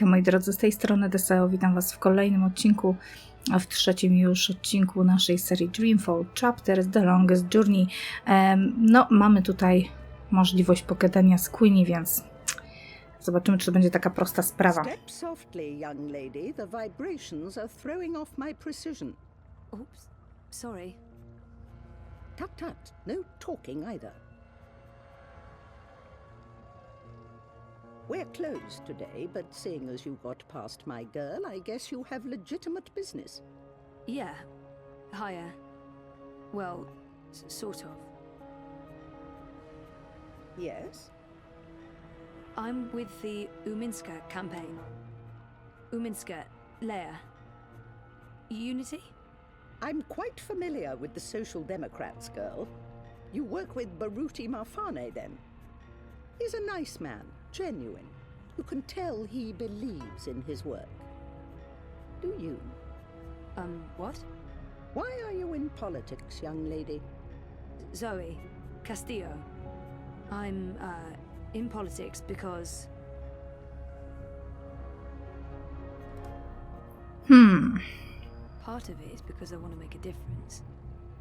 Hejka moi drodzy, z tej strony Deseo, witam Was w kolejnym odcinku, a w trzecim już odcinku naszej serii Dreamfall Chapters, The Longest Journey. No, mamy tutaj możliwość pogadania z Queenie, więc zobaczymy, czy to będzie taka prosta sprawa. Step softly, young lady. The vibrations are throwing off my precision. Oops, sorry. Tut tut, no talking either. We're closed today, but seeing as you got past my girl, I guess you have legitimate business. Yeah. Hiya. Well, sort of. Yes? I'm with the Uminska campaign. Uminska, Leia. Unity? I'm quite familiar with the Social Democrats, girl. You work with Baruti Marfane, then? He's a nice man, genuine. You can tell he believes in his work. Do you? What? Why are you in politics, young lady? Zoe Castillo. I'm, in politics because... Part of it is because I want to make a difference.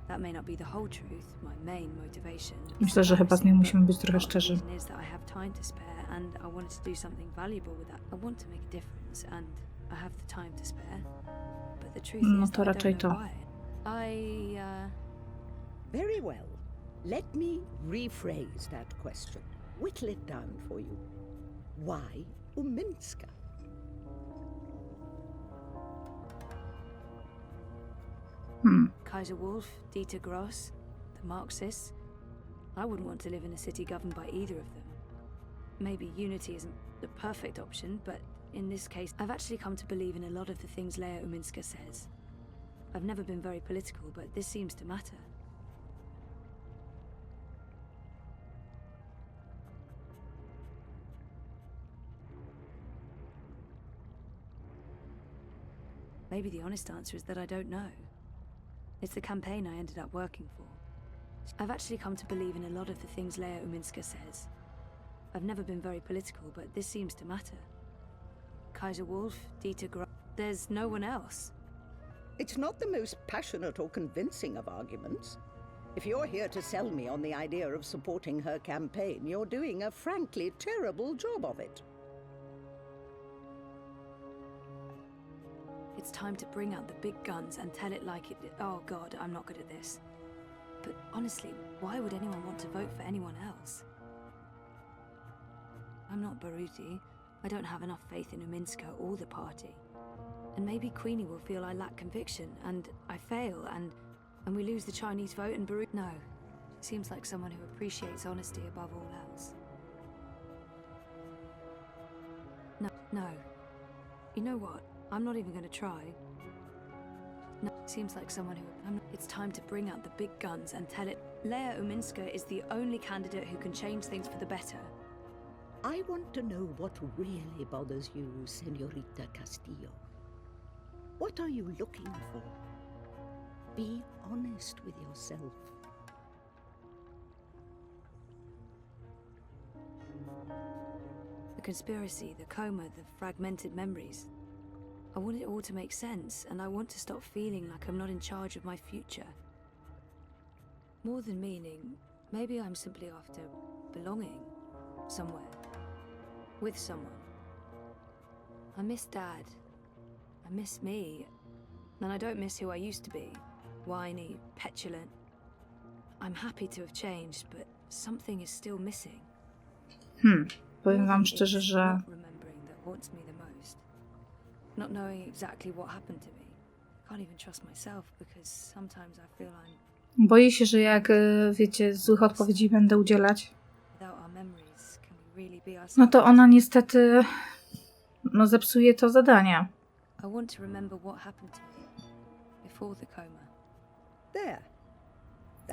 That may not be the whole truth, my main motivation. Myślę, że chyba z nim musimy być trochę szczerzy. Is that I have time to spare and I wanted to do something valuable with that. I want to make a difference and I have the time to spare. But the truth No is to that I raczej don't know to. why. Very well. Let me rephrase that question. Whittle it down for you. Why Uminska? Kaiser Wolf, Dieter Gross, the Marxists. I wouldn't want to live in a city governed by either of them. Maybe unity isn't the perfect option, but in this case, I've actually come to believe in a lot of the things Leia Uminska says. I've never been very political, but this seems to matter. Maybe the honest answer is that I don't know. It's the campaign I ended up working for. I've actually come to believe in a lot of the things Leia Uminska says. I've never been very political, but this seems to matter. Kaiser Wolf, Dieter Gross. There's no one else. It's not the most passionate or convincing of arguments. If you're here to sell me on the idea of supporting her campaign, you're doing a frankly terrible job of it. It's time to bring out the big guns and tell it like it... Oh god, I'm not good at this. But honestly, why would anyone want to vote for anyone else? I'm not Baruti. I don't have enough faith in Uminska or the party. And maybe Queenie will feel I lack conviction, and I fail, and we lose the Chinese vote, and Baruti... No. She seems like someone who appreciates honesty above all else. No. You know what? I'm not even going to try. No, seems like someone who... It's time to bring out the big guns and tell it. Leia Uminska is the only candidate who can change things for the better. I want to know what really bothers you, Senorita Castillo. What are you looking for? Be honest with yourself. The conspiracy, the coma, the fragmented memories. I want it all to make sense, and I want to stop feeling like I'm not in charge of my future. More than meaning, maybe I'm simply after belonging somewhere. With someone. I miss Dad. I miss me. And I don't miss who I used to be. Whiny, petulant. I'm happy to have changed, but something is still missing. Powiem wam szczerze, że... Not remembering that haunts me the most. Not knowing exactly what happened to me. I can't even trust myself because sometimes I feel I'm... Boję się, że jak, wiecie, złych odpowiedzi będę udzielać, Without our memories, can we really be ourselves? no to ona niestety, no zepsuje to zadanie. I want to remember what happened to me before the coma. There.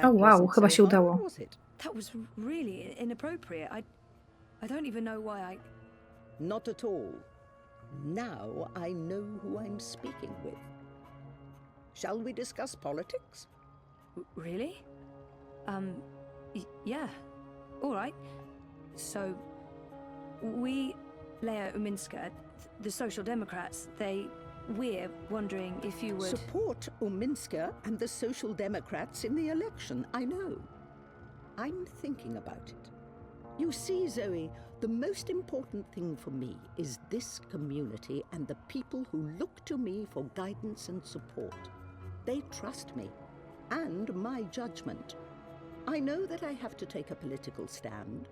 Oh wow, wasn't chyba so się hard, udało. was it? That was really inappropriate. I don't even know why I... Not at all. Now I know who I'm speaking with. Shall we discuss politics? Really? Yeah. All right. So, we Lea Uminska, the Social Democrats, we're wondering if you would... Support Uminska and the Social Democrats in the election, I know. I'm thinking about it. You see, Zoe, the most important thing for me is this community and the people who look to me for guidance and support. They trust me and my judgment. I know that I have to take a political stand,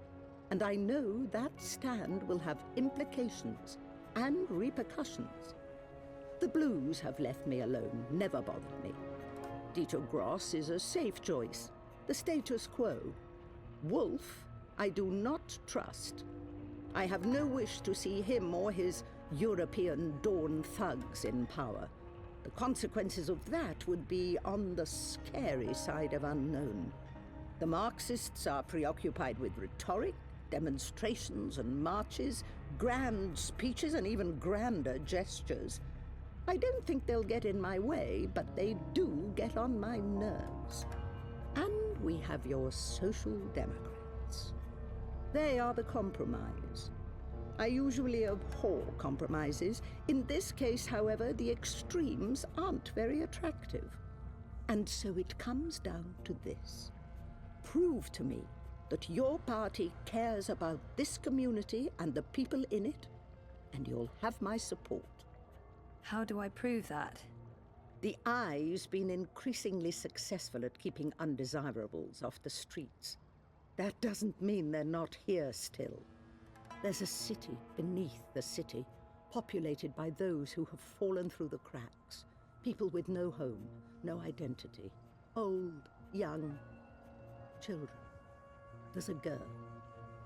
and I know that stand will have implications and repercussions. The Blues have left me alone, never bothered me. Dieter Gross is a safe choice, the status quo. Wolf, I do not trust. I have no wish to see him or his European dawn thugs in power. The consequences of that would be on the scary side of unknown. The Marxists are preoccupied with rhetoric, demonstrations and marches, grand speeches and even grander gestures. I don't think they'll get in my way, but they do get on my nerves. And we have your Social Democrats. They are the compromise. I usually abhor compromises. In this case, however, the extremes aren't very attractive. And so it comes down to this. Prove to me that your party cares about this community and the people in it, and you'll have my support. How do I prove that? The Eye's been increasingly successful at keeping undesirables off the streets. That doesn't mean they're not here still. There's a city beneath the city, populated by those who have fallen through the cracks. People with no home, no identity. Old, young, children. There's a girl,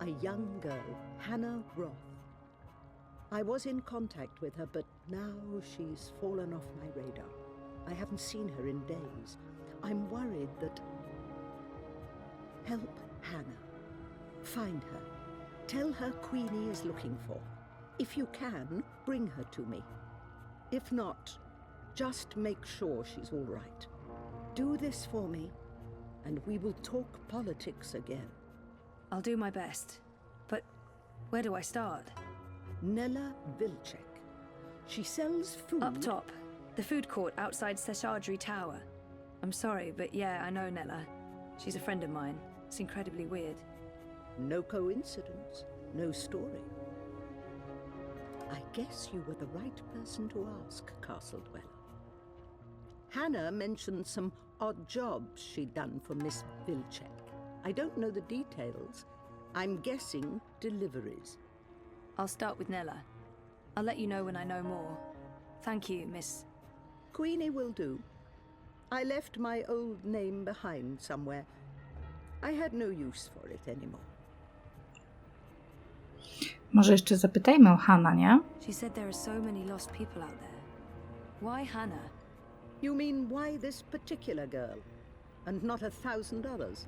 a young girl, Hannah Roth. I was in contact with her, but now she's fallen off my radar. I haven't seen her in days. I'm worried that... Help Hannah. Find her. Tell her Queenie is looking for. If you can, bring her to me. If not, just make sure she's all right. Do this for me, and we will talk politics again. I'll do my best. But where do I start? Nella Vilcek. She sells food... Up top. The food court outside Seshadri Tower. I'm sorry, but yeah, I know Nella. She's a friend of mine. It's incredibly weird. No coincidence, no story. I guess you were the right person to ask, Castle Dweller. Hannah mentioned some odd jobs she'd done for Miss Vilcek. I don't know the details. I'm guessing deliveries. I'll start with Nella. I'll let you know when I know more. Thank you, Miss... Queenie will do. I left my old name behind somewhere. I had no use for it anymore. Może jeszcze zapytajmy o Hannah, nie? She said there are so many lost people out there. Why Hannah? You mean why this particular girl, and not 1,000 others?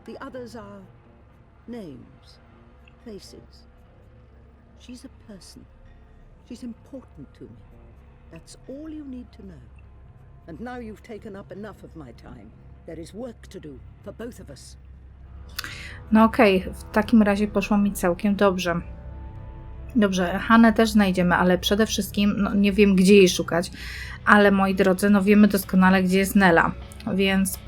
The others are names, faces. She's a person. She's important to me. That's all you need to know. And now you've taken up enough of my time. There is work to do for both of us. No okej, w takim razie poszło mi całkiem dobrze. Dobrze, Hannę też znajdziemy, ale przede wszystkim nie wiem, gdzie jej szukać. Ale moi drodzy, wiemy doskonale, gdzie jest Nella, więc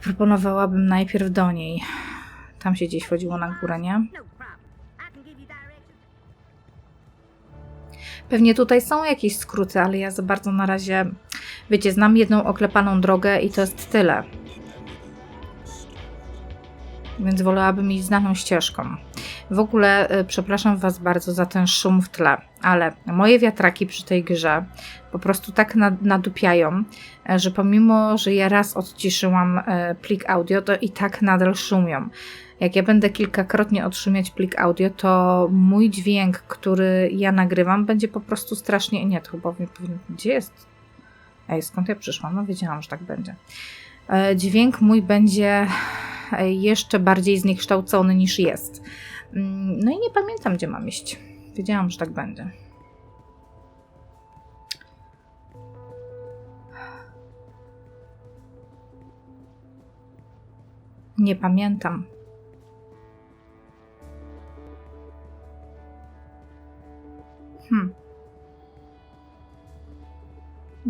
proponowałabym najpierw do niej. Tam się gdzieś wchodziło na górę, nie? Pewnie tutaj są jakieś skróty, ale ja za bardzo na razie, wiecie, znam jedną oklepaną drogę i to jest tyle. Więc wolałabym iść znaną ścieżką. W ogóle przepraszam Was bardzo za ten szum w tle, ale moje wiatraki przy tej grze po prostu tak nadupiają, że pomimo, że ja raz odciszyłam plik audio, to i tak nadal szumią. Jak ja będę kilkakrotnie odszumiać plik audio, to mój dźwięk, który ja nagrywam, będzie po prostu strasznie... Nie, to chyba powinien... Gdzie jest? Ej, skąd ja przyszłam? No wiedziałam, że tak będzie. Dźwięk mój będzie jeszcze bardziej zniekształcony niż jest. No i nie pamiętam, gdzie mam iść. Wiedziałam, że tak będzie. Nie pamiętam.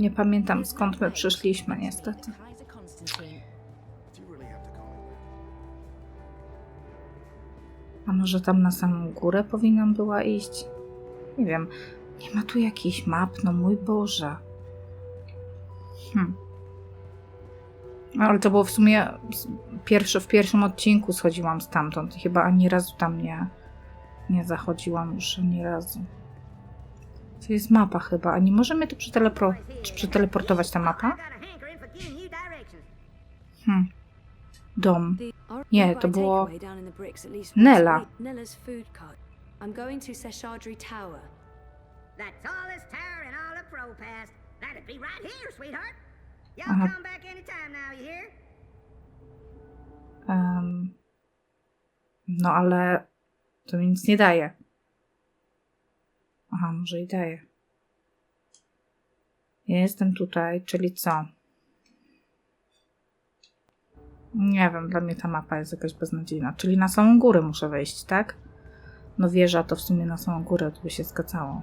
Nie pamiętam, skąd my przyszliśmy, niestety. A może tam na samą górę powinnam była iść? Nie wiem. Nie ma tu jakichś map, no mój Boże. No, ale to było w sumie w pierwszym odcinku schodziłam stamtąd. Chyba ani razu tam nie zachodziłam już ani razu. To jest mapa chyba. A nie możemy tu przeteleportować ta mapa? Dom. Nie, to było Nela. I'm going to Seshadri Tower. The tallest tower in all of Propast. That'd be right here, sweetheart. Y'all Aha. come back anytime now, you hear? No ale to mi nic nie daje. Aha, może i daje. Ja jestem tutaj, czyli co? Nie wiem, dla mnie ta mapa jest jakaś beznadziejna. Czyli na samą górę muszę wejść, tak? No wieża to w sumie na samą górę, to by się zgadzało.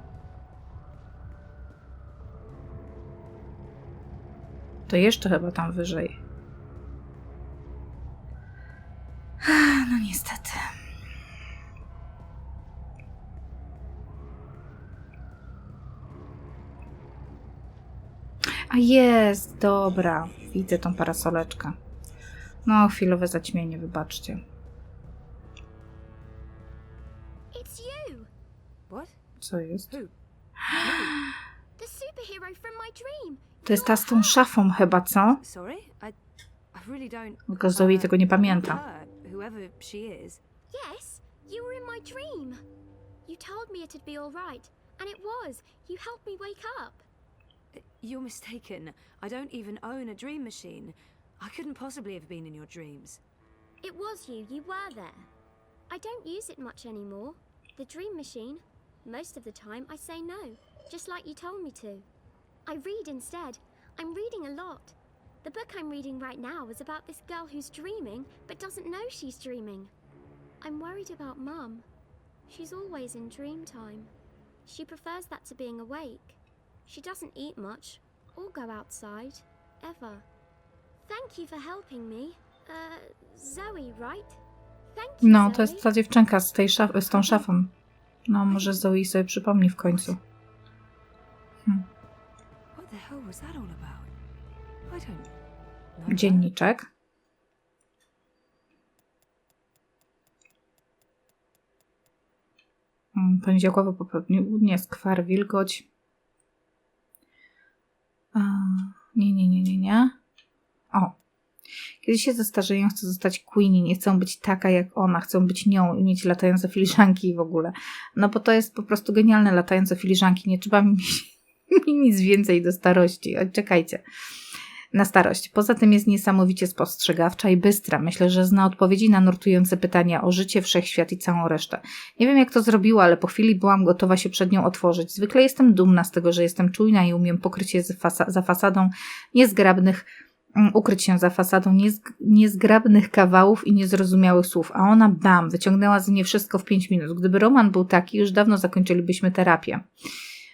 To jeszcze chyba tam wyżej. No niestety. A jest, dobra. Widzę tą parasoleczkę. No, chwilowe zaćmienie, wybaczcie. It's you, What? Co jest? Who? the superhero from my dream. To jest ta z tą szafą chyba, co? Sorry? I really don't... Tylko Zoe tego nie pamięta. her, whoever she is. Yes, you were in my dream. You told me it'd be all right, and it was. You helped me wake up. You're mistaken. I don't even own a dream machine. I couldn't possibly have been in your dreams. It was you. You were there. I don't use it much anymore. The dream machine. Most of the time, I say no, just like you told me to. I read instead. I'm reading a lot. The book I'm reading right now is about this girl who's dreaming, but doesn't know she's dreaming. I'm worried about Mum. She's always in dream time. She prefers that to being awake. She doesn't eat much, or go outside, ever. Thank you for helping me. Zoe, right? Thank you, No, to Zoe. jest ta dziewczynka z tą szafą. No, może Zoe sobie przypomni w końcu. What the hell was that all about? I don't know. Dzienniczek. Poniedziałkowy popołudnie, skwar, wilgoć. Nie. O. Kiedy się zestarzeją, chcę zostać Queenie. Nie chcę być taka jak ona. Chcę być nią i mieć latające filiżanki w ogóle. No bo to jest po prostu genialne, latające filiżanki. Nie trzeba mi nic więcej do starości. Czekajcie. Na starość. Poza tym jest niesamowicie spostrzegawcza i bystra. Myślę, że zna odpowiedzi na nurtujące pytania o życie, wszechświat i całą resztę. Nie wiem, jak to zrobiła, ale po chwili byłam gotowa się przed nią otworzyć. Zwykle jestem dumna z tego, że jestem czujna i umiem ukryć się za fasadą niezgrabnych kawałów i niezrozumiałych słów. A ona, bam, wyciągnęła z mnie wszystko w 5 minut. Gdyby Roman był taki, już dawno zakończylibyśmy terapię.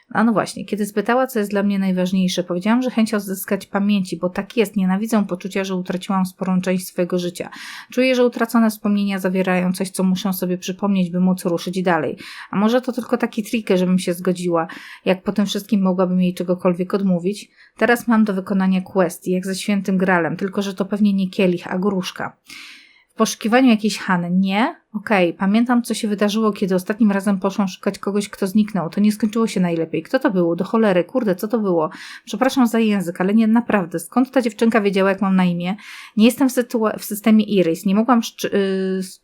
A no właśnie, kiedy spytała, co jest dla mnie najważniejsze, powiedziałam, że chęć odzyskać pamięci, bo tak jest, nienawidzę poczucia, że utraciłam sporą część swojego życia. Czuję, że utracone wspomnienia zawierają coś, co muszę sobie przypomnieć, by móc ruszyć dalej. A może to tylko taki trick, żebym się zgodziła, jak po tym wszystkim mogłabym jej czegokolwiek odmówić? Teraz mam do wykonania quest, jak ze świętym gralem, tylko że to pewnie nie kielich, a gruszka. W poszukiwaniu jakiejś Hany. Nie? Okej. Pamiętam, co się wydarzyło, kiedy ostatnim razem poszłam szukać kogoś, kto zniknął. To nie skończyło się najlepiej. Kto to było? Do cholery. Kurde, co to było? Przepraszam za język, ale nie, naprawdę. Skąd ta dziewczynka wiedziała, jak mam na imię? Nie jestem w systemie Iris. Nie mogłam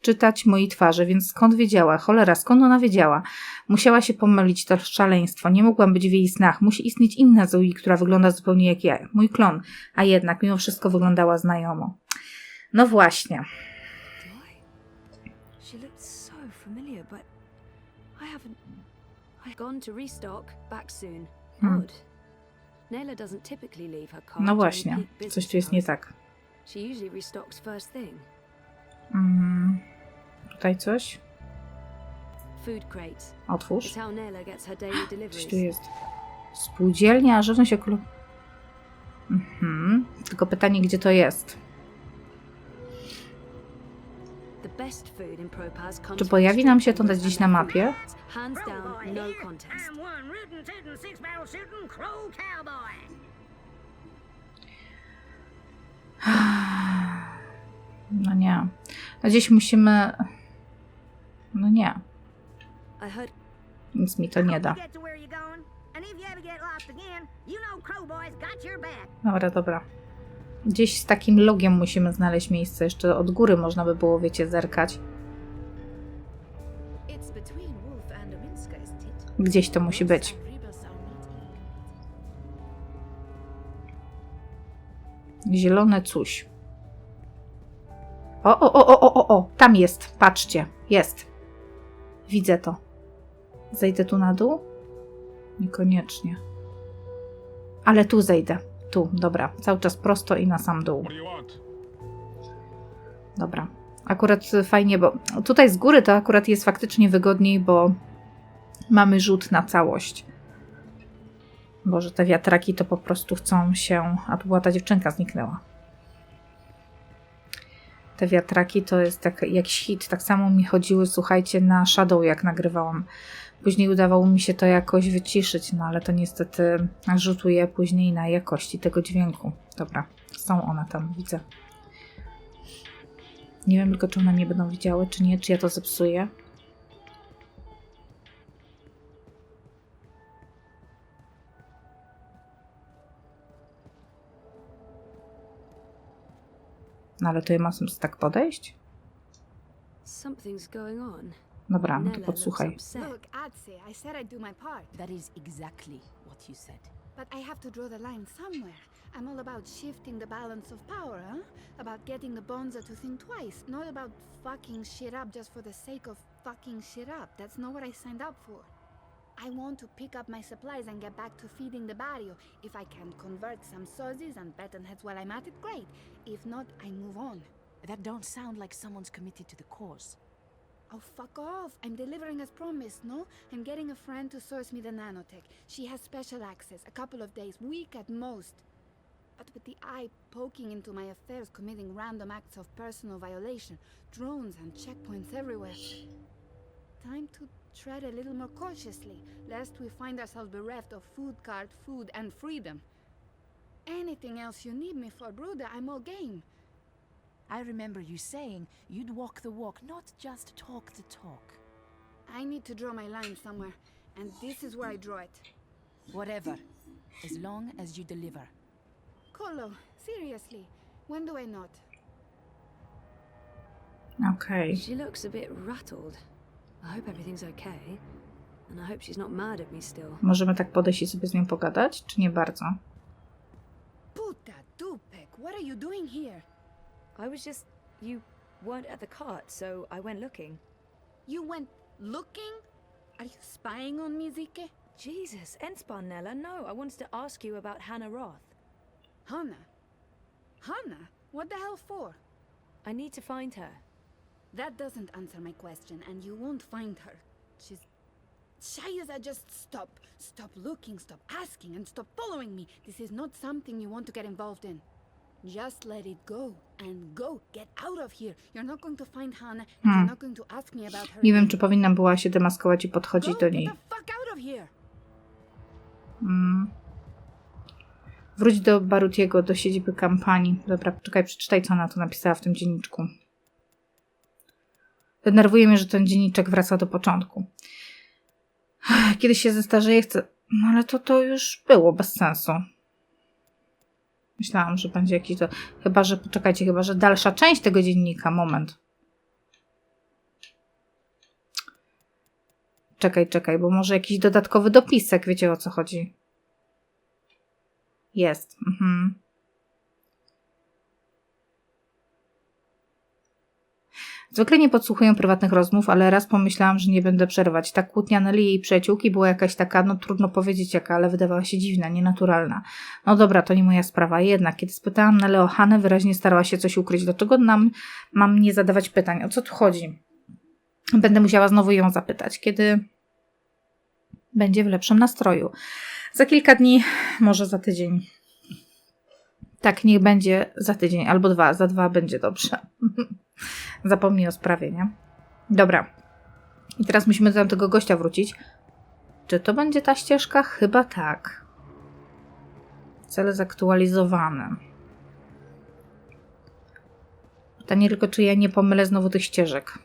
czytać mojej twarzy, więc skąd wiedziała? Cholera, skąd ona wiedziała? Musiała się pomylić, to szaleństwo. Nie mogłam być w jej snach. Musi istnieć inna Zoe, która wygląda zupełnie jak ja. Mój klon. A jednak, mimo wszystko wyglądała znajomo. No właśnie. She looked so familiar, but I've gone to restock, back soon. Odd. Nayla doesn't typically leave her car. No właśnie, coś tu jest nie tak. She usually restocks first thing. Tutaj coś? Food crates. Otwórz. It's how Nayla gets her daily Coś deliveries. tu jest. Spółdzielnia, żywność ekologiczna. Tylko pytanie, gdzie to jest? Czy pojawi nam się to gdzieś na mapie? Hands down, no contest. I'm one rootin' tootin' six barrel shootin' crow cowboy. No nie. Gdzieś musimy... No nie. I heard Nic mi to nie da. Get to where you're going, and if you ever get lost again, you know Crow Boy's got your back. Dobra, dobra. Gdzieś z takim logiem musimy znaleźć miejsce. Jeszcze od góry można by było, wiecie, zerkać. Gdzieś to musi być. Zielone coś. O! Tam jest. Patrzcie. Jest. Widzę to. Zejdę tu na dół? Niekoniecznie. Ale tu zejdę. Tu, dobra. Cały czas prosto i na sam dół. Dobra. Akurat fajnie, bo tutaj z góry to akurat jest faktycznie wygodniej, bo mamy rzut na całość. Boże, te wiatraki to po prostu chcą się... A tu była ta dziewczynka, zniknęła. Te wiatraki to jest tak, jakiś hit. Tak samo mi chodziły, słuchajcie, na Shadow, jak nagrywałam. Później udawało mi się to jakoś wyciszyć, no ale to niestety rzutuje później na jakości tego dźwięku. Dobra, są one tam, widzę. Nie wiem tylko, czy one mnie będą widziały, czy nie, czy ja to zepsuję. No ale to ja mam tak podejść? something's going on. Dobra, no to Nella podsłuchaj. looks upset. Look, Adse, I said I'd do my part, That is exactly what you said. but I have to draw the line somewhere. I'm all about shifting the balance of power, huh? About getting the Bonza to think twice, not about fucking shit up just for the sake of fucking shit up. That's not what I signed up for. I want to pick up my supplies and get back to feeding the barrio. If I can convert some sozzies and bettenheads while I'm at it, great. If not, I move on. That don't sound like someone's committed to the cause. Oh, fuck off. I'm delivering as promised, no? I'm getting a friend to source me the nanotech. She has special access, a couple of days, week at most. But with the eye poking into my affairs, committing random acts of personal violation, drones and checkpoints everywhere. Time to tread a little more cautiously, lest we find ourselves bereft of food card, food, and freedom. Anything else you need me for, Bruder, I'm all game. I remember you saying you'd walk the walk, not just talk the talk. I need to draw my line somewhere, and this is where I draw it. Whatever, as long as you deliver. Colo, seriously, when do I not? Okej. She looks a bit rattled. I hope everything's okay. And I hope she's not mad at me still. Możemy tak podejść i sobie z nią pogadać, czy nie bardzo? Puta dupek, what are you doing here? I was just... You weren't at the cart, so I went looking. You went looking? Are you spying on me, Zike? Jesus, Ensparnella, no. I wanted to ask you about Hannah Roth. Hannah? Hannah? What the hell for? I need to find her. That doesn't answer my question, and you won't find her. She's... Shayza, just stop. Stop looking, stop asking, and stop following me. This is not something you want to get involved in. Just let it go, and go. Get out of here. You're not going to find Hannah, and you're not going to ask me about her. Nie wiem, again. czy powinnam była się demaskować i podchodzić Go, do get niej. the fuck out of here! Wróć do Barutiego, do siedziby kampanii. Dobra, poczekaj, przeczytaj, co ona tu napisała w tym dzienniczku. Denerwuje mnie, że ten dzienniczek wraca do początku. Kiedy się zestarzeje, chcę... No ale to już było, bez sensu. Myślałam, że będzie jakiś... Chyba, że... Poczekajcie, chyba, że dalsza część tego dziennika. Moment. Czekaj, bo może jakiś dodatkowy dopisek. Wiecie, o co chodzi? Jest. Zwykle nie podsłuchuję prywatnych rozmów, ale raz pomyślałam, że nie będę przerwać. Ta kłótnia Nelly i jej przyjaciółki była jakaś taka, no trudno powiedzieć jaka, ale wydawała się dziwna, nienaturalna. No dobra, to nie moja sprawa. Jednak, kiedy spytałam Nelly o Hannę, wyraźnie starała się coś ukryć. Dlaczego mam nie zadawać pytań? O co tu chodzi? Będę musiała znowu ją zapytać, kiedy będzie w lepszym nastroju. Za kilka dni, może za tydzień. Tak, niech będzie za tydzień albo 2. Za 2 będzie dobrze. Zapomnij o sprawie, nie? Dobra. I teraz musimy do tamtego gościa wrócić. Czy to będzie ta ścieżka? Chyba tak. Cele zaktualizowane. Pytanie tylko, czy ja nie pomylę znowu tych ścieżek.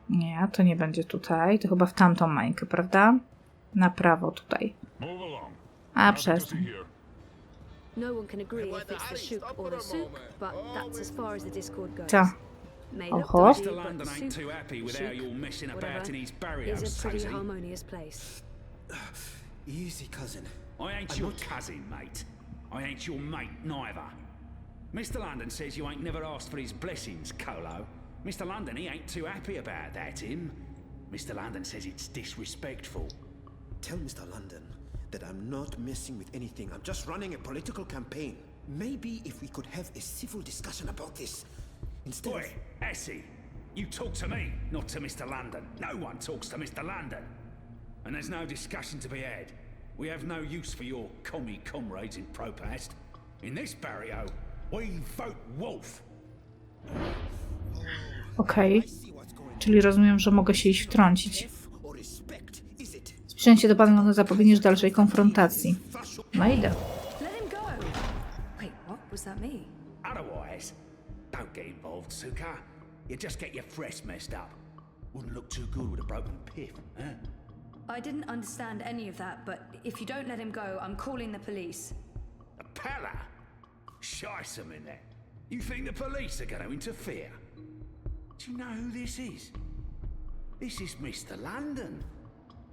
Nie, to nie będzie tutaj. To chyba w tamtą mańkę, prawda? Na prawo tutaj. A, przestań. No one can agree if it's the shook or the souk, but that's as far as the discord goes. Co? May look Oho. dodgy, but the souk, shook, whatever, is a pretty harmonious place. Easy, cousin. I ain't your cousin, mate. I ain't your mate neither. Mr. London says you ain't never asked for his blessings, Colo. Mr. London, he ain't too happy about that, him. Mr. London says it's disrespectful. Tell Mr. London that I'm not messing with anything. I'm just running a political campaign. Maybe if we could have a civil discussion about this. Instead Boy, of... Essie, you talk to me, not to Mr. London. No one talks to Mr. London. And there's no discussion to be had. We have no use for your commie comrades in Propast. In this barrio, we vote wolf. Okej. Czyli rozumiem, że mogę się iść wtrącić. Sprzęcie do pana zapowiedzi dalszej konfrontacji. No idę. Let him go! Wait, what? Was that me? Otherwise, don't get involved, Suka. You just get your fresh messed up. Wouldn't look too good with a broken piff, huh? I didn't understand any of that, but if you don't let him go, I'm calling the police. A palla? Shice 'em in there. You think the police are going to interfere? Do you know who this is? This is Mr. London.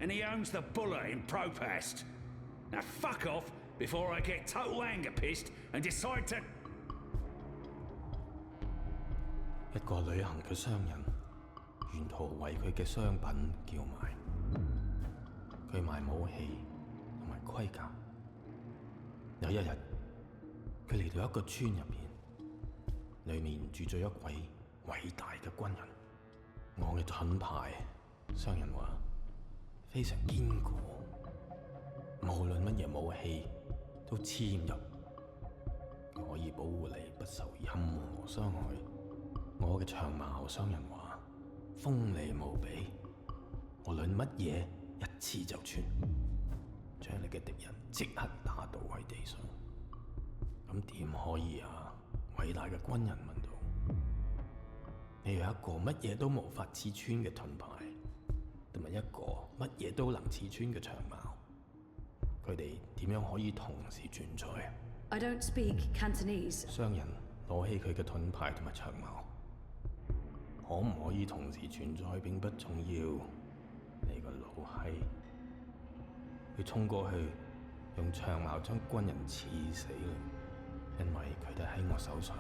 And he owns the buller in Propast. Now fuck off before I get total anger pissed and decide to... 一個旅行嘅商人，沿途為佢嘅商品叫賣。佢賣武器同埋盔甲。有一日，佢嚟到一個村入邊，裡面住咗一位偉大嘅軍人。我嘅盾牌，商人話非常堅固，無論乜嘢武器都黐唔入，佢可以保護你不受任何傷害。我嘅長矛，商人話鋒利無比，無論乜嘢一刺就穿，將你嘅敵人即刻打倒喺地上。咁點可以啊？偉大嘅軍人問道。你有一個乜嘢都無法刺穿嘅盾牌，同埋一個乜嘢都能刺穿嘅長矛，佢哋點樣可以同時存在啊 I don't speak Cantonese. 商人攞起佢嘅盾牌同埋長矛，可唔可以同時存在並不重要。你個老閪，佢衝過去，用長矛將軍人刺死啦，因為佢哋喺我手上。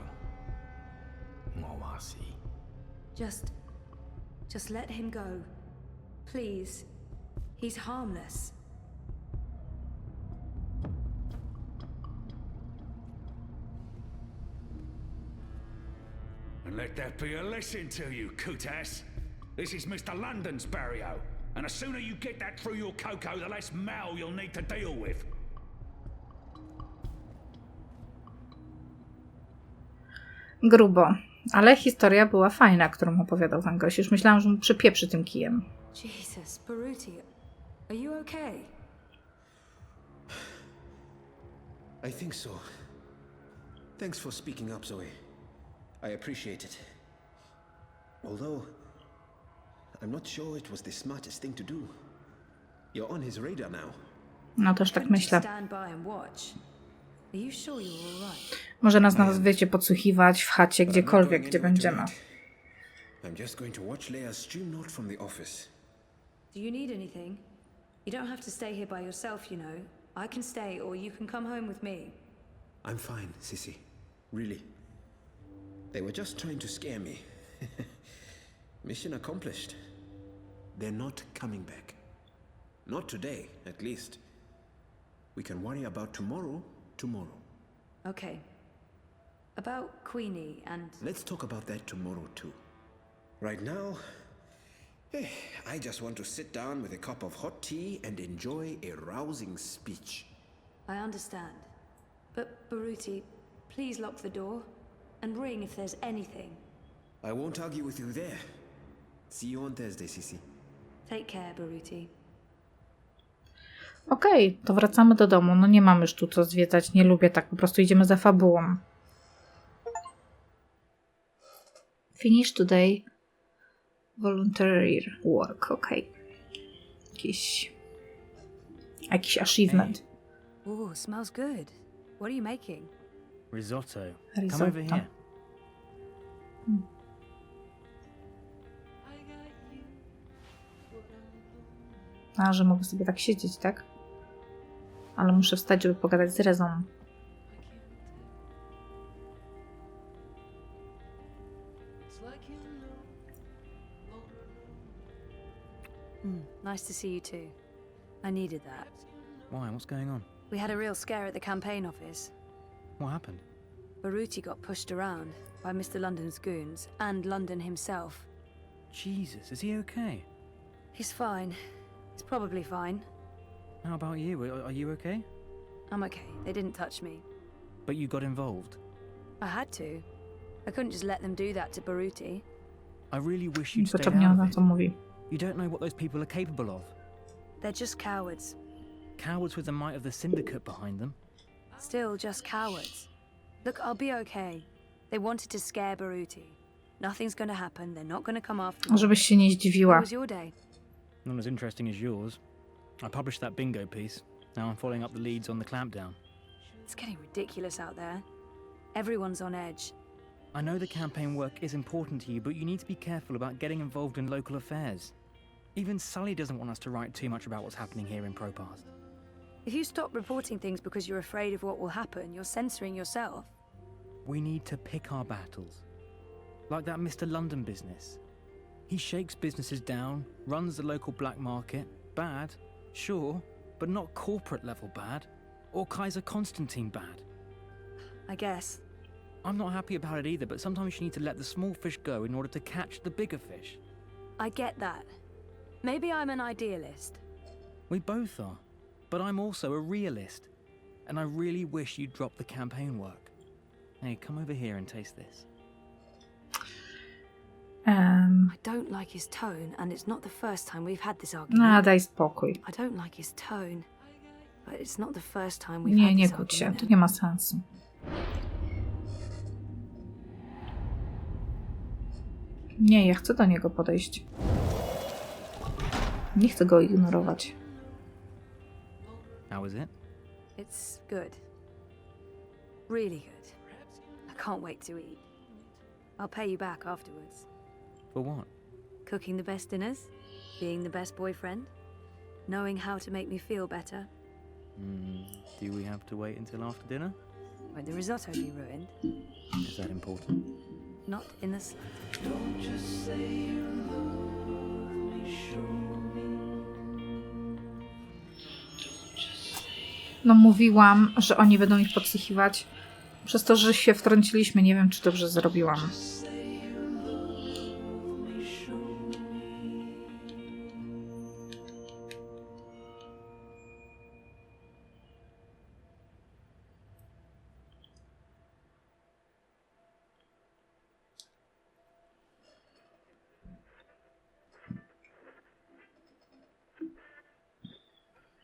我話事。Just let him go. Please. He's harmless. And let that be a lesson to you, Kutas. This is Mr. London's barrio, and the sooner you get that through your cocoa, the less Mal you'll need to deal with. Grubo. Ale historia była fajna, którą opowiadał ten gość. Już myślałam, że mu przypieprzy tym kijem. Jesus, Baruti, are you okay? I think so. Thanks for speaking up, Zoe. I appreciate it. Although, I'm not sure it was the smartest thing to do. You're on his radar now. No też tak myślę. Stand by and watch. Are you sure you're all right? Może nas wiecie, podsłuchiwać w chacie, gdziekolwiek, gdzie będziemy. I'm just going to watch Leia's stream note from the office. Do you need anything? You don't have to stay here by yourself, you know. I can stay, or you can come home with me. I'm fine, Sissy. Really. They were just trying to scare me. Mission accomplished. They're not coming back. Not today, at least. We can worry about tomorrow. Okay. About Queenie and... Let's talk about that tomorrow too. Right now, I just want to sit down with a cup of hot tea and enjoy a rousing speech. I understand. But, Baruti, please lock the door and ring if there's anything. I won't argue with you there. See you on Thursday, Sissy. Take care, Baruti. Okej, to wracamy do domu. No nie mam już tu co zwiedzać, nie lubię tak, po prostu idziemy za fabułą. Finish today voluntary work, okej. Jakiś achievement. Ooh, smells good. What are you making? Risotto. Risotto. Come over here. A, że mogę sobie tak siedzieć, tak? Ale muszę wstać, żeby pogadać z Rezą. Nice to see you too. I needed that. Why? What's going on? We had a real scare at the campaign office. What happened? Baruti got pushed around by Mr. London's goons and London himself. Jesus, is he okay? He's fine. He's probably fine. How about you? Are you okay? I'm okay. They didn't touch me. But you got involved. I had to. I couldn't just let them do that to Baruti. I really wish you'd stayed Potrzebnie out ona of it. to mówi. You don't know what those people are capable of. They're just cowards. Cowards with the might of the syndicate behind them. Still just cowards. Look, I'll be okay. They wanted to scare Baruti. Nothing's gonna happen. They're not gonna come after me. Żebyś się nie How zdziwiła. was your day? Not as interesting as yours. I published that bingo piece. Now I'm following up the leads on the clampdown. It's getting ridiculous out there. Everyone's on edge. I know the campaign work is important to you, but you need to be careful about getting involved in local affairs. Even Sully doesn't want us to write too much about what's happening here in Propast. If you stop reporting things because you're afraid of what will happen, you're censoring yourself. We need to pick our battles. Like that Mr. London business. He shakes businesses down, runs the local black market. Bad, sure, but not corporate level bad. Or Kaiser Constantine bad. I guess. I'm not happy about it either, but sometimes you need to let the small fish go in order to catch the bigger fish. I get that. Maybe I'm an idealist. We both are. But I'm also a realist. And I really wish you'd drop the campaign work. Hey, come over here and taste this. I don't like his tone, and it's not the first time we've had this argument. No, daj spokój. I don't like his tone, but it's not the first time we've Nie, had nie this kłóć się, argument. to nie ma sensu. Nie, ja chcę do niego podejść. Nie chcę go ignorować. How is it? It's good. Really good. I can't wait to eat. I'll pay you back afterwards. For what? Cooking the best dinners, being the best boyfriend, knowing how to make me feel better. Do we have to wait until after dinner? Won't the risotto be ruined? Is that important? Not in the slightest. No mówiłam, że oni będą ich podsłuchiwać. Przez to, że się wtrąciliśmy, nie wiem, czy dobrze zrobiłam.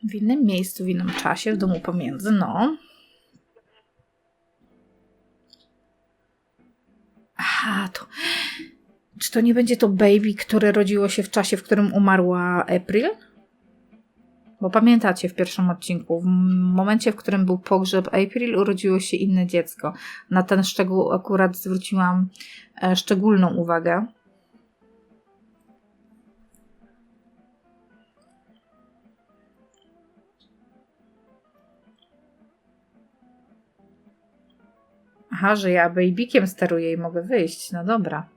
W innym miejscu, w innym czasie, w domu pomiędzy, no. Aha, to... Czy to nie będzie to baby, które rodziło się w czasie, w którym umarła April? Bo pamiętacie w pierwszym odcinku, w momencie, w którym był pogrzeb April, urodziło się inne dziecko. Na ten szczegół akurat zwróciłam szczególną uwagę. Aha, że ja babykiem steruję i mogę wyjść. No dobra.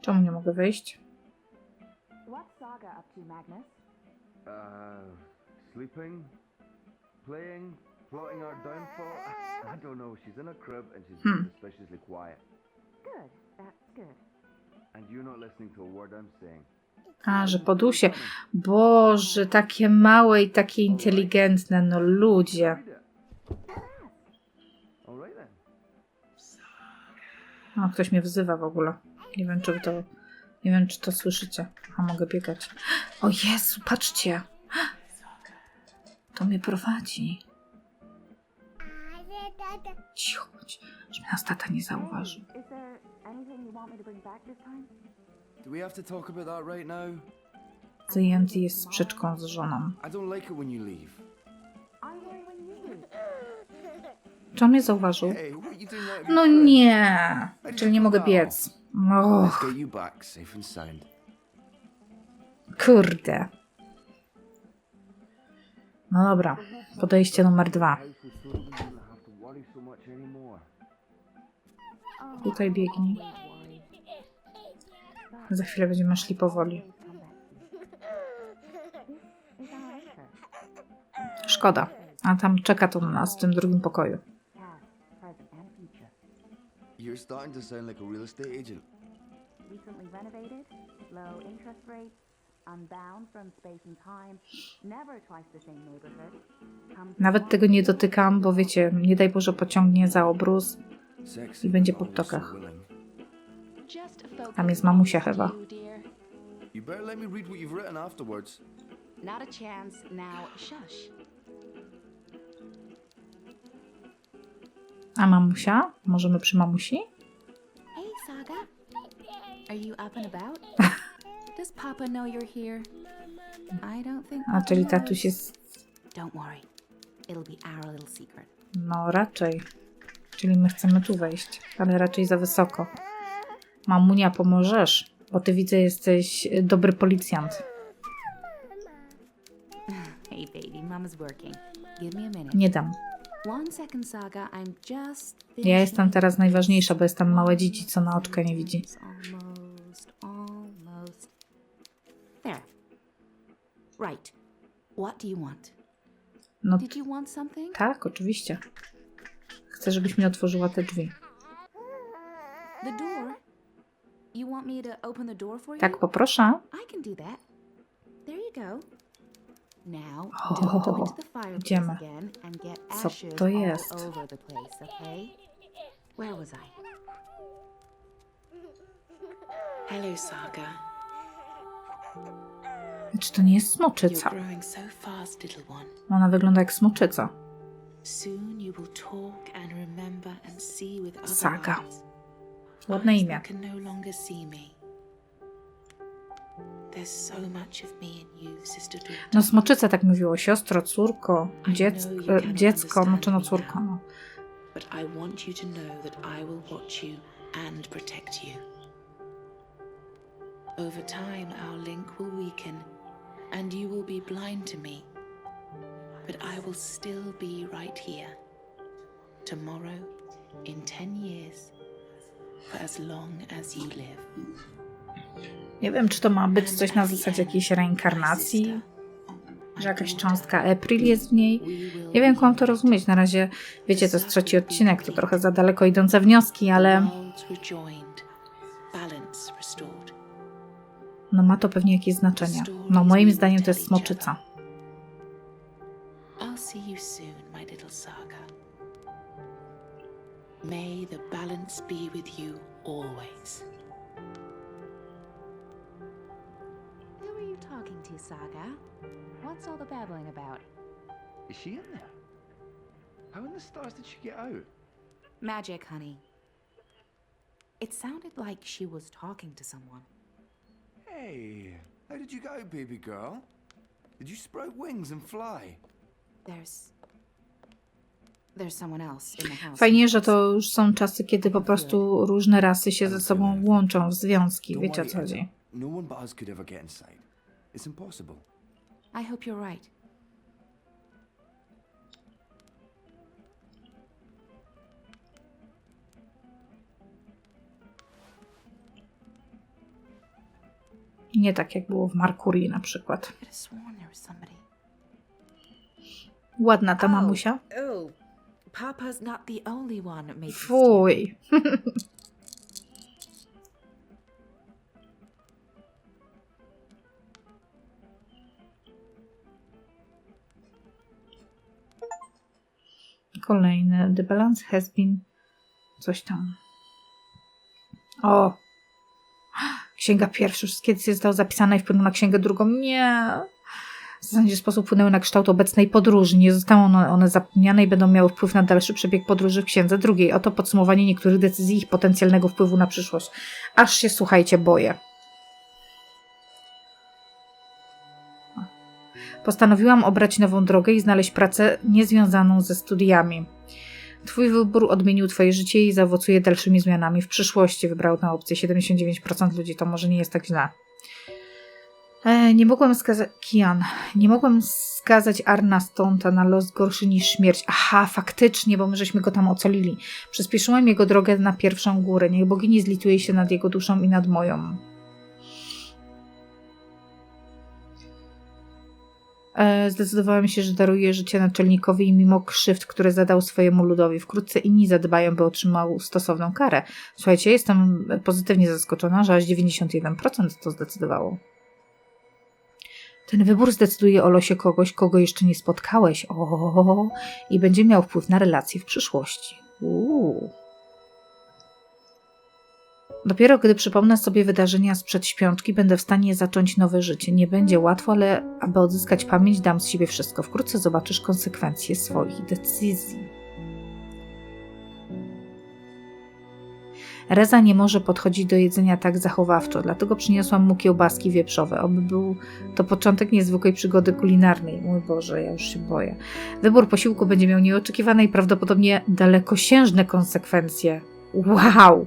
Czemu nie mogę wyjść? What's Saga up to, Magnus? Sleeping, playing, plotting our downfall. I don't know. She's in a crib and she's being suspiciously quiet. Good, that's good. And you're not listening to a word I'm saying. A, że podusie. Boże, takie małe i takie inteligentne, no ludzie. No, ktoś mnie wzywa w ogóle. Nie wiem, czy to słyszycie. A mogę biegać. O Jezu, patrzcie. To mnie prowadzi. Cicho, żeby nas tata nie zauważył. Do we have to talk about that right now? Zajęty jest sprzeczką z żoną. I don't like it when you leave. Czy on mnie zauważył? Hey, what are you doing out of No your place? nie. Czyli nie mogę biec. Let's get you back safe and sound. Kurde. No dobra. Podejście numer 2. Tutaj biegnij. Za chwilę będziemy szli powoli. Szkoda. A tam czeka to na nas w tym drugim pokoju. You're starting to sound like a real estate agent. Recently renovated, low interest rates, unbound from space and time, never twice the same neighborhood. Nawet tego nie dotykam, bo wiecie, nie daj Boże pociągnie za obrus i będzie po ptokach. Tam jest mamusia chyba. You better let me read what you've written afterwards. Not a chance now. Shush. A mamusia? Możemy przy mamusi? Hey, Saga. Are you up and about? Does Papa know you're here? I don't think. A czyli tatuś jest... Don't worry. It'll be our little secret. No raczej. Czyli my chcemy tu wejść, ale raczej za wysoko. Mamunia, pomożesz? Bo ty widzę, jesteś dobry policjant. Hey, baby, Mama's working. Give me a minute. Nie dam. One second, Saga. I'm just. Ja jestem teraz najważniejsza, bo jestem małe dzieci, co na oczkę nie widzi. Almost. There. Right. What do you want? No Did you want something? tak, oczywiście. Chcę, żebyś mi otworzyła te drzwi. The door. You want me to open the door for you? Tak, poproszę. I can do that. There you go. Now, O, don't go into the fireplace idziemy. again and get Co ashes to jest? all over the place, okay? Where was I? Hello, Saga. Czy to nie jest smoczyca? You're growing so fast, little one. Ona wygląda jak smoczyca. Soon you will talk and remember and see with other Saga. eyes. Ładne Eyes imię. that can no longer see me. There's so much of me in you, sister daughter. No smoczyca tak mówiło. Siostro, córko, dziecko, no czy no córko. No. But I want you to know that I will watch you and protect you. Over time, our link will weaken, and you will be blind to me. But I will still be right here. Tomorrow, in 10 years, for as long as you live. Nie wiem, czy to ma być coś na zasadzie jakiejś reinkarnacji, że jakaś cząstka April jest w niej. Nie wiem, jak mam to rozumieć. Na razie, wiecie, to jest 3. odcinek, to trochę za daleko idące wnioski, ale no ma to pewnie jakieś znaczenie. No moim zdaniem to jest smoczyca. I'll see you soon, my little Saga. May the balance be with you always. Who are you talking to, Saga? What's all the babbling about? Is she in there? How in the stars did she get out? Magic, honey. It sounded like she was talking to someone. Hey, how did you get out, baby girl? Did you sprout wings and fly? There's someone else in the house. Fajnie, że to już są czasy, kiedy po prostu różne rasy się ze sobą łączą w związki. Wiecie, o co chodzi? No one but us could ever get inside. It's impossible. I hope you're right. Nie tak, jak było w Merkurii na przykład. Ładna ta mamusia. Oh, Papa's not the only one making Fuj. Kolejny. The balance has been... Coś tam. O! Księga pierwsza. Wszystkie decyzje zostały zapisane i wpłynęły na księgę drugą. Nie! W zasadzie sposób wpłynęły na kształt obecnej podróży. Nie zostały one zapomniane i będą miały wpływ na dalszy przebieg podróży w księdze drugiej. Oto podsumowanie niektórych decyzji i ich potencjalnego wpływu na przyszłość. Aż się, słuchajcie, boję. Postanowiłam obrać nową drogę i znaleźć pracę niezwiązaną ze studiami. Twój wybór odmienił twoje życie i zaowocuje dalszymi zmianami. W przyszłości wybrał tę opcję. 79% ludzi, to może nie jest tak źle. Nie mogłem skazać Arna Stonta na los gorszy niż śmierć. Aha, faktycznie, bo my żeśmy go tam ocalili. Przyspieszyłem jego drogę na pierwszą górę. Niech bogini zlituje się nad jego duszą i nad moją. Zdecydowałem się, że daruję życie naczelnikowi i mimo krzywd, które zadał swojemu ludowi. Wkrótce inni zadbają, by otrzymał stosowną karę. Słuchajcie, jestem pozytywnie zaskoczona, że aż 91% to zdecydowało. Ten wybór zdecyduje o losie kogoś, kogo jeszcze nie spotkałeś. I będzie miał wpływ na relacje w przyszłości. Dopiero gdy przypomnę sobie wydarzenia sprzed śpiączki, będę w stanie zacząć nowe życie. Nie będzie łatwo, ale aby odzyskać pamięć, dam z siebie wszystko. Wkrótce zobaczysz konsekwencje swoich decyzji. Reza nie może podchodzić do jedzenia tak zachowawczo, dlatego przyniosłam mu kiełbaski wieprzowe. Oby był to początek niezwykłej przygody kulinarnej. Mój Boże, ja już się boję. Wybór posiłku będzie miał nieoczekiwane i prawdopodobnie dalekosiężne konsekwencje. Wow!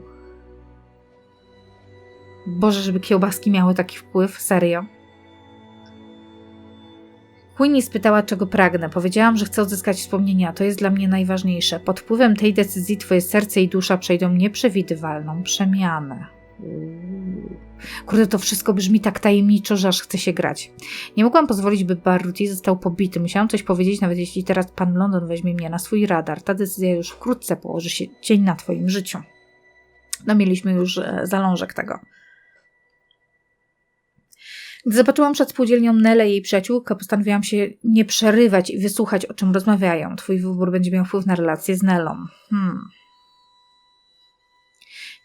Boże, żeby kiełbaski miały taki wpływ, serio. Queenie spytała, czego pragnę. Powiedziałam, że chcę odzyskać wspomnienia. To jest dla mnie najważniejsze. Pod wpływem tej decyzji twoje serce i dusza przejdą nieprzewidywalną przemianę. Kurde, to wszystko brzmi tak tajemniczo, że aż chce się grać. Nie mogłam pozwolić, by Baruti został pobity. Musiałam coś powiedzieć, nawet jeśli teraz pan London weźmie mnie na swój radar. Ta decyzja już wkrótce położy się cień na twoim życiu. No, mieliśmy już zalążek tego. Gdy zobaczyłam przed spółdzielnią Nelę i jej przyjaciółkę, postanowiłam się nie przerywać i wysłuchać, o czym rozmawiają. Twój wybór będzie miał wpływ na relację z Nelą.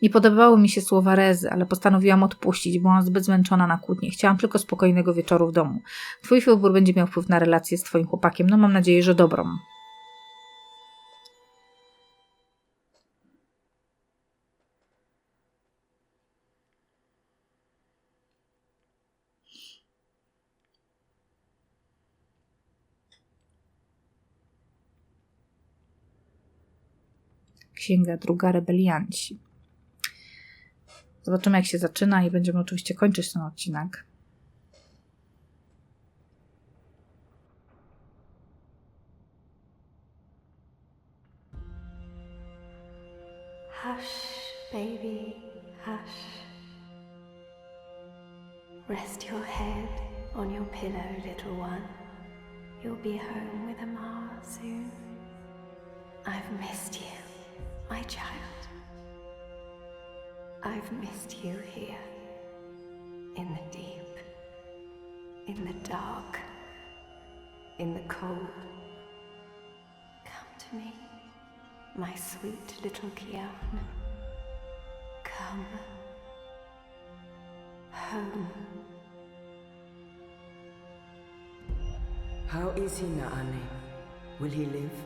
Nie podobały mi się słowa Rezy, ale postanowiłam odpuścić. Byłam zbyt zmęczona na kłótnie. Chciałam tylko spokojnego wieczoru w domu. Twój wybór będzie miał wpływ na relację z twoim chłopakiem. No, mam nadzieję, że dobrą. Księga druga, rebelianci. Zobaczymy, jak się zaczyna i będziemy oczywiście kończyć ten odcinek. Hush, baby, hush. Rest your head on your pillow, little one. You'll be home with Ma soon. I've missed you, my child. I've missed you here, in the deep, in the dark, in the cold. Come to me, my sweet little Kian. Come home. How is he, Naane? Will he live?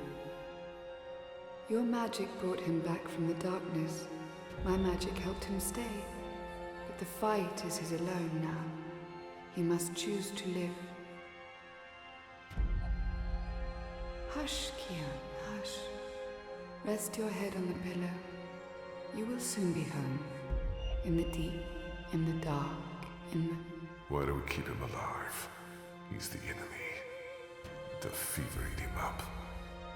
Your magic brought him back from the darkness. My magic helped him stay. But the fight is his alone now. He must choose to live. Hush, Kian, hush. Rest your head on the pillow. You will soon be home. In the deep, in the dark, in the... Why do we keep him alive? He's the enemy. The fever ate him up.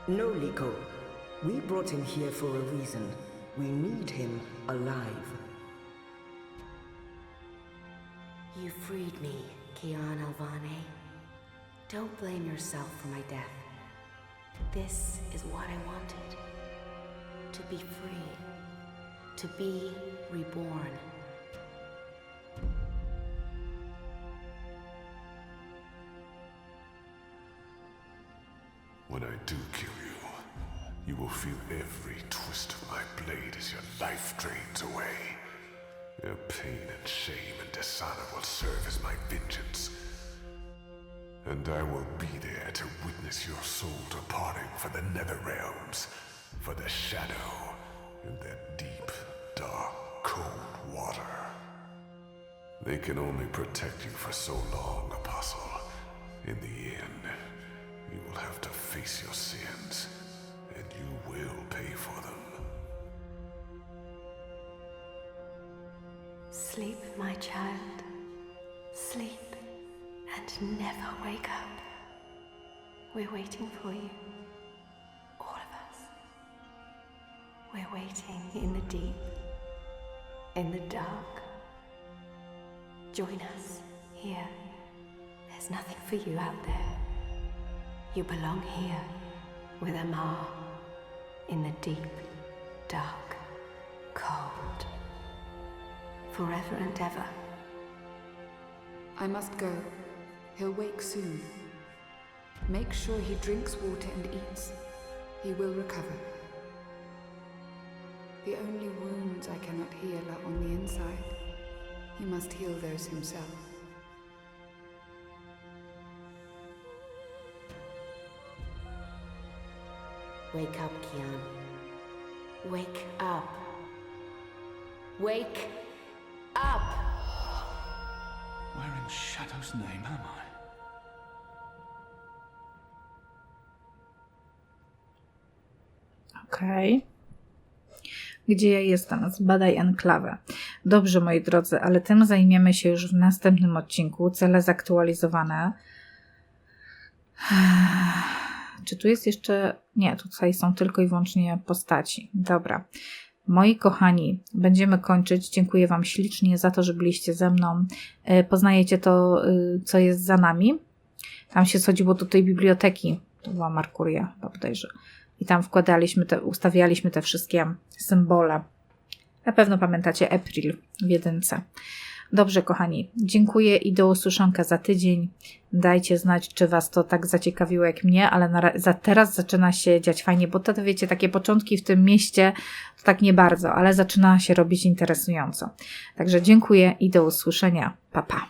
No, Liko. We brought him here for a reason. We need him alive. You freed me, Kian Alvane. Don't blame yourself for my death. This is what I wanted. To be free. To be reborn. When I do kill you, You will feel every twist of my blade as your life drains away. Your pain and shame and dishonor will serve as my vengeance. And I will be there to witness your soul departing for the nether realms, for the shadow in that deep, dark, cold water. They can only protect you for so long, Apostle. In the end, you will have to face your sins, and you will pay for them. Sleep, my child. Sleep and never wake up. We're waiting for you. All of us. We're waiting in the deep, in the dark. Join us here. There's nothing for you out there. You belong here with Amar in the deep, dark, cold. Forever and ever. I must go. He'll wake soon. Make sure he drinks water and eats. He will recover. The only wounds I cannot heal are on the inside. He must heal those himself. Wake up, Kian. Wake up. Wake up! Where in Shadow's name am I? Okej. Gdzie ja jestem? Zbadaj enklawę. Dobrze, moi drodzy, ale tym zajmiemy się już w następnym odcinku. Cele zaktualizowane. Czy tu jest jeszcze... Nie, tutaj są tylko i wyłącznie postaci. Dobra. Moi kochani, będziemy kończyć. Dziękuję Wam ślicznie za to, że byliście ze mną. Poznajecie to, co jest za nami. Tam się schodziło do tej biblioteki. To była Markuria, bodajże. I tam ustawialiśmy te wszystkie symbole. Na pewno pamiętacie April w 1. Dobrze, kochani, dziękuję i do usłyszonka za tydzień. Dajcie znać, czy Was to tak zaciekawiło jak mnie, ale teraz zaczyna się dziać fajnie, bo to wiecie, takie początki w tym mieście to tak nie bardzo, ale zaczyna się robić interesująco. Także dziękuję i do usłyszenia. Pa, pa.